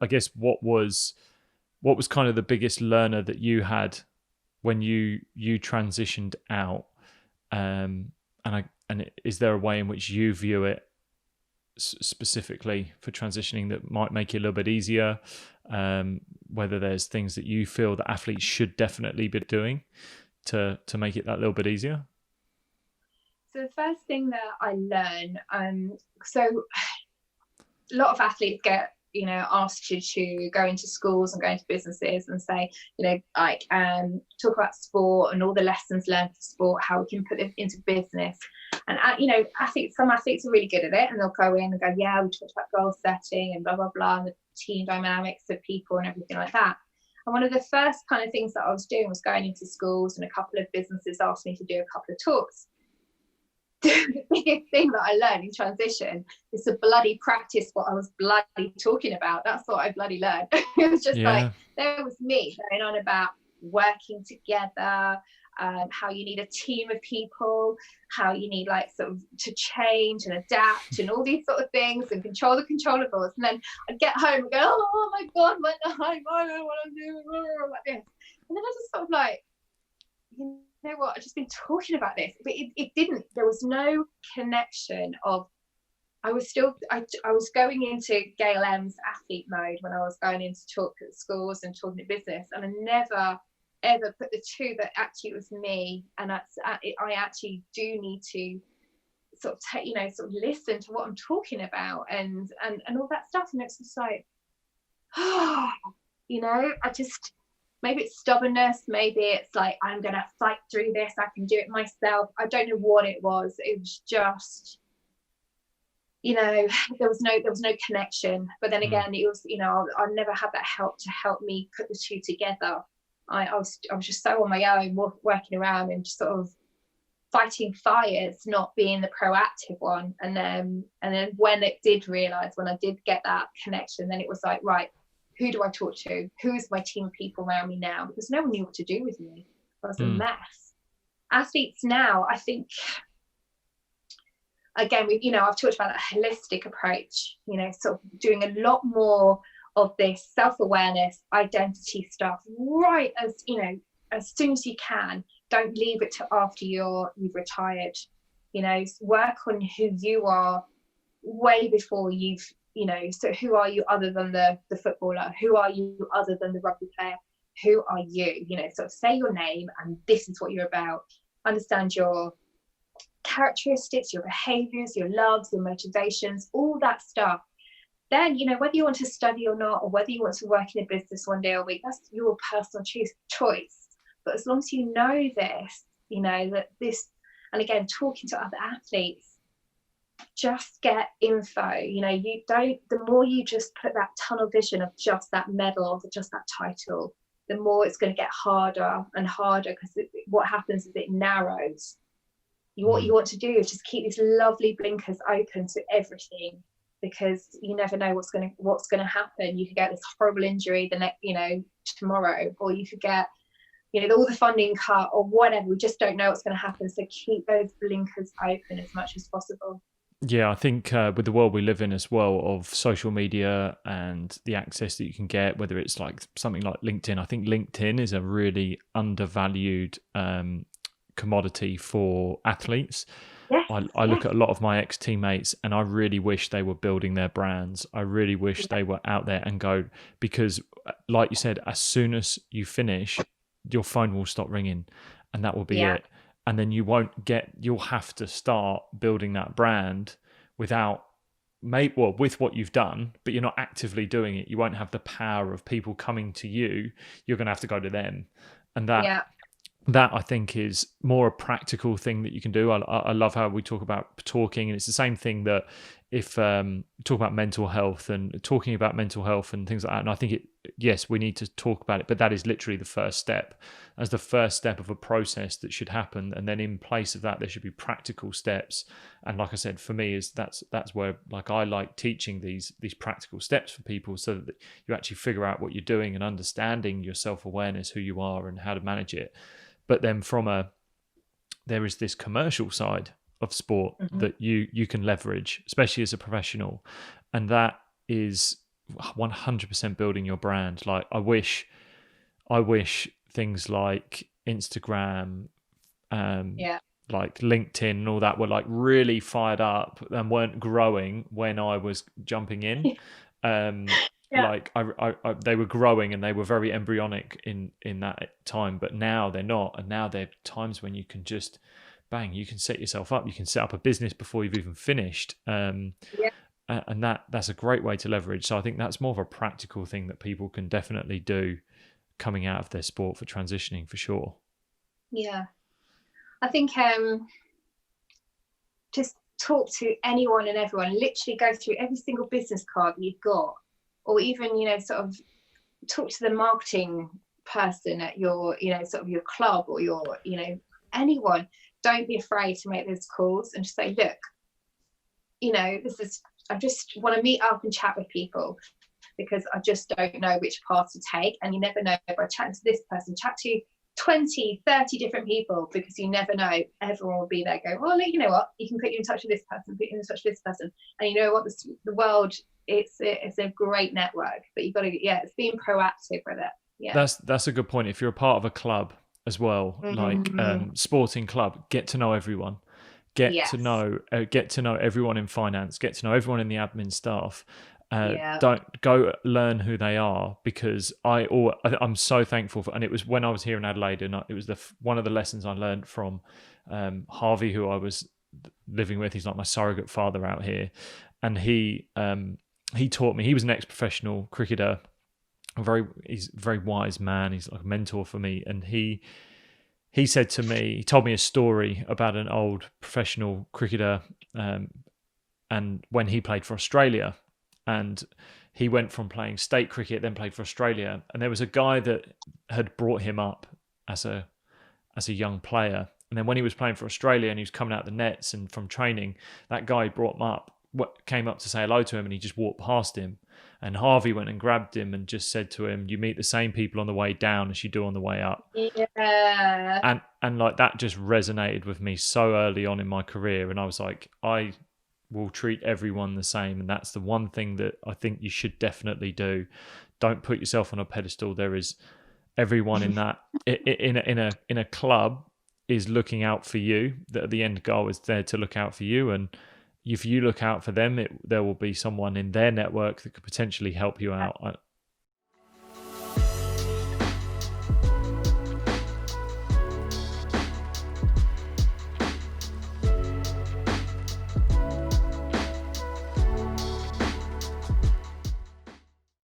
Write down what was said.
I guess what was kind of the biggest learner that you had when you transitioned out? And is there a way in which you view it specifically for transitioning that might make it a little bit easier? Whether there's things that you feel that athletes should definitely be doing to make it that little bit easier? So the first thing that I learned, so a lot of athletes get, asked to go into schools and go into businesses and say, like, talk about sport and all the lessons learned for sport, how we can put it into business. And, some athletes are really good at it, and they'll go in and go, yeah, we talked about goal setting and blah, blah, blah, and the team dynamics of people and everything like that. And one of the first kind of things that I was doing was going into schools, and a couple of businesses asked me to do a couple of talks. The biggest thing that I learned in transition is to bloody practice what I was bloody talking about. That's what I bloody learned. It was just like, there was me going on about working together, how you need a team of people, how you need like sort of to change and adapt and all these sort of things and control the controllables. And then I'd get home and go, oh my God, I don't know what I'm doing, like this. And then I just sort of like, you know what, I've just been talking about this, but it didn't, there was no connection of, I was going into Gail Emms athlete mode when I was going in to talk at schools and talking to business, and I never ever put the two that actually it was me, and I actually do need to sort of take, sort of listen to what I'm talking about and all that stuff. And it's just like, I just, maybe it's stubbornness, maybe it's like, I'm gonna fight through this, I can do it myself. I don't know what it was. It was just, there was no connection. But then again, it was, I never had that help to help me put the two together. I was just so on my own, working around and just sort of fighting fires, not being the proactive one. And then when I did get that connection, then it was like, right, who do I talk to? Who's my team of people around me now? Because no one knew what to do with me. I was a mess. Athletes now, I think, again, I've talked about that holistic approach, sort of doing a lot more of this self-awareness, identity stuff, right as soon as you can. Don't leave it to after you've retired. Work on who you are way before you've, so who are you other than the footballer? Who are you other than the rugby player? Who are you? Sort of say your name and this is what you're about. Understand your characteristics, your behaviors, your loves, your motivations, all that stuff. Then, whether you want to study or not, or whether you want to work in a business one day a week, that's your personal choice. But as long as you know this, that this, and again, talking to other athletes, just get info. The more you just put that tunnel vision of just that medal or just that title, the more it's going to get harder and harder, because what happens is it narrows. What you want to do is just keep these lovely blinkers open to everything, because you never know what's going to happen. You could get this horrible injury the next, tomorrow, or you could get, all the funding cut or whatever. We just don't know what's going to happen. So keep those blinkers open as much as possible. Yeah, I think with the world we live in as well, of social media and the access that you can get, whether it's like something like LinkedIn, I think LinkedIn is a really undervalued commodity for athletes. Yes, I look at a lot of my ex-teammates and I really wish they were building their brands. I really wish they were out there and go, because like you said, as soon as you finish, your phone will stop ringing and that will be it. And then you'll have to start building that brand with what you've done, but you're not actively doing it. You won't have the power of people coming to you. You're going to have to go to them. And that I think is more a practical thing that you can do. I love how we talk about talking, and it's the same thing that if talk about mental health and talking about mental health and things like that. And I think yes, we need to talk about it, but that is literally the first step, as the first step of a process that should happen. And then in place of that, there should be practical steps. And like I said, for me, that's where like I like teaching these practical steps for people, so that you actually figure out what you're doing and understanding your self-awareness, who you are and how to manage it. But then there is this commercial side of sport that you can leverage, especially as a professional. And that is 100% building your brand. Like I wish things like Instagram, Yeah. like LinkedIn and all that were like really fired up and weren't growing when I was jumping in. Yeah. Like they were growing and they were very embryonic in that time, but now they're not. And now there are times when you can just bang, you can set yourself up, you can set up a business before you've even finished. Yeah. And that's a great way to leverage. So I think that's more of a practical thing that people can definitely do coming out of their sport for transitioning, for sure. Yeah. I think just talk to anyone and everyone, literally go through every single business card that you've got, or even, you know, sort of talk to the marketing person at your, you know, sort of your club or your, you know, anyone. Don't be afraid to make those calls and just say, look, you know, I just want to meet up and chat with people because I just don't know which path to take. And you never know, by chatting to this person, chat to 20, 30 different people, because you never know, everyone will be there going, well, you know what, you can put you in touch with this person, put you in touch with this person. And you know what, the world, it's a great network, but you've got to, it's being proactive with it. Yeah. That's a good point. If you're a part of a club as well, like sporting club, get to know everyone. Get to know everyone in finance, get to know everyone in the admin staff. Don't go learn who they are, because I'm so thankful for, and it was when I was here in Adelaide, and it was one of the lessons I learned from Harvey, who I was living with. He's like my surrogate father out here, and he taught me. He was an ex-professional cricketer, he's a very wise man. He's like a mentor for me, and he said to me, he told me a story about an old professional cricketer, and when he played for Australia, and he went from playing state cricket, then played for Australia, and there was a guy that had brought him up as a young player, and then when he was playing for Australia and he was coming out the nets and from training, that guy brought him up, came up to say hello to him, and he just walked past him, and Harvey went and grabbed him and just said to him, you meet the same people on the way down as you do on the way up. Yeah. And like that just resonated with me so early on in my career, and I was like, I will treat everyone the same, and that's the one thing that I think you should definitely do. Don't put yourself on a pedestal. There is everyone in that in a club is looking out for you. That the end goal is there to look out for you, and if you look out for them, there will be someone in their network that could potentially help you out.